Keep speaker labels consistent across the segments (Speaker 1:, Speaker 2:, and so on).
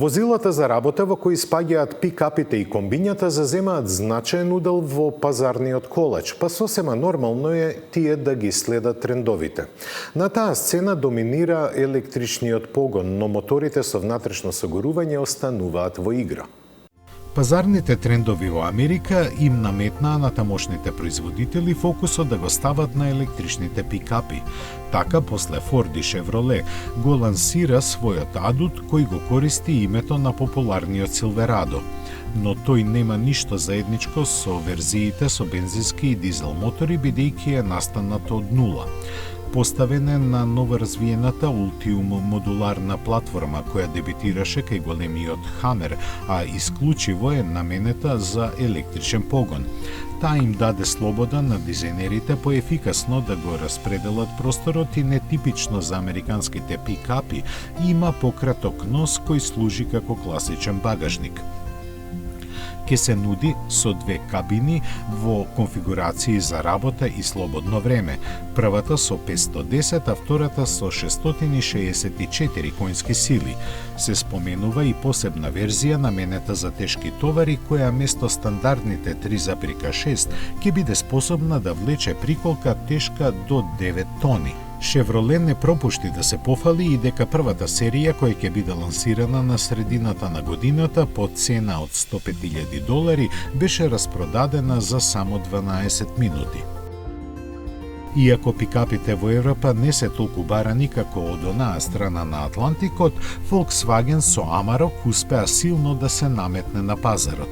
Speaker 1: Возилата за работа во кои спаѓаат пикапите и комбињата заземаат значаен удел во пазарниот колач, па сосема нормално е тие да ги следат трендовите. На таа сцена доминира електричниот погон, но моторите со внатрешно согорување остануваат во игра.
Speaker 2: Пазарните трендови во Америка им наметнаа на тамошните производители фокусот да го стават на електричните пикапи. Така, после Ford и Chevrolet го лансира својот адут кој го користи името на популарниот Silverado. Но тој нема ништо заедничко со верзиите со бензински и дизел мотори, бидејќи е настанат од нула. Поставен е на новоразвиената Ultium модуларна платформа која дебитираше кај големиот Хамер, а исклучиво е наменета за електричен погон. Таа им даде слобода на дизајнерите поефикасно да го распределат просторот и нетипично за американските пикапи има пократок нос кој служи како класичен багажник. Ке се нуди со две кабини во конфигурации за работа и слободно време. Првата со 510, а втората со 664 конски сили. Се споменува и посебна верзија наменета за тешки товари која место стандардните 3,6 ќе биде способна да влече приколка тешка до 9 тони. Chevrolet не пропушти да се пофали и дека првата серија која ќе биде лансирана на средината на годината по цена од $105,000 беше распродадена за само 12 минути. Иако пикапите во Европа не се толку барани како од онаа страна на Атлантикот, Volkswagen со Amarok успеа силно да се наметне на пазарот.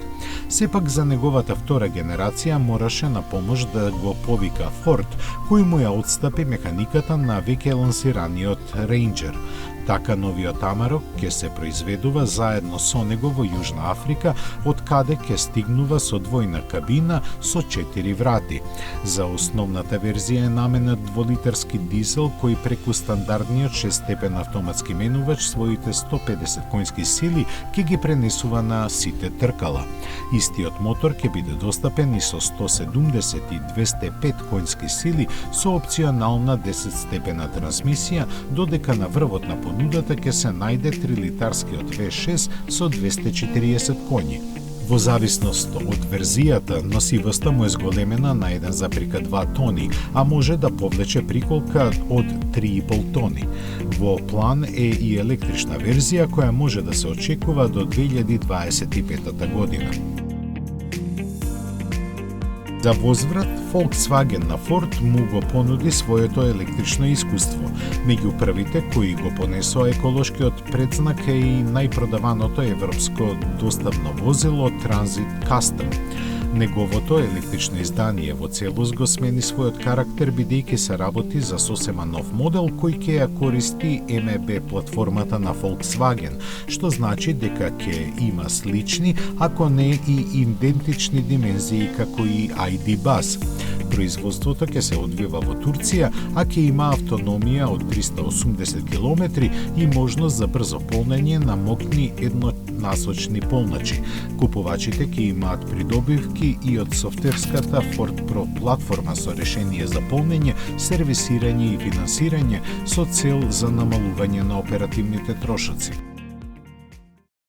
Speaker 2: Сепак за неговата втора генерација мораше на помош да го повика Ford, кој му ја отстапи механиката на веќе лансираниот Ranger. Така новиот Amarok ќе се произведува заедно со него во Јужна Африка, од каде ќе стигнува со двојна кабина со 4 врати. За основната верзија е наменет 2-литарски дизел кој преку стандардниот 6-степен автоматски менувач своите 150 конски сили ќе ги пренесува на сите тркала. Истиот мотор ќе биде достапен и со 170 и 205 конски сили со опционална 10-степена трансмисија, додека на врвот на понудата ќе се најде 3-литарскиот V6 со 240 коњи. Во зависност од верзијата, носивоста му е зголемена на 1,2 тони, а може да повлече приколка од 3,5 тони. Во план е и електрична верзија која може да се очекува до 2025 година. За возврат, Volkswagen на Ford му го понуди своето електрично искуство. Меѓу првите кои го понесоа еколошкиот предзнак е и најпродаваното европско доставно возило Transit Custom. Неговото електрично издание во целост го смени својот карактер бидејќи се работи за сосема нов модел кој ќе ја користи MEB платформата на Volkswagen, што значи дека ќе има слични, ако не и идентични димензии како и ID Buzz. Производството ќе се одвива во Турција, а ќе има автономија од 380 км и можност за брзо полнење на моќни еднонасочни полначи. Купувачите ќе имаат придобивки и од софтверската Ford Pro платформа со решение за полнење, сервисирање и финансирање со цел за намалување на оперативните трошоци.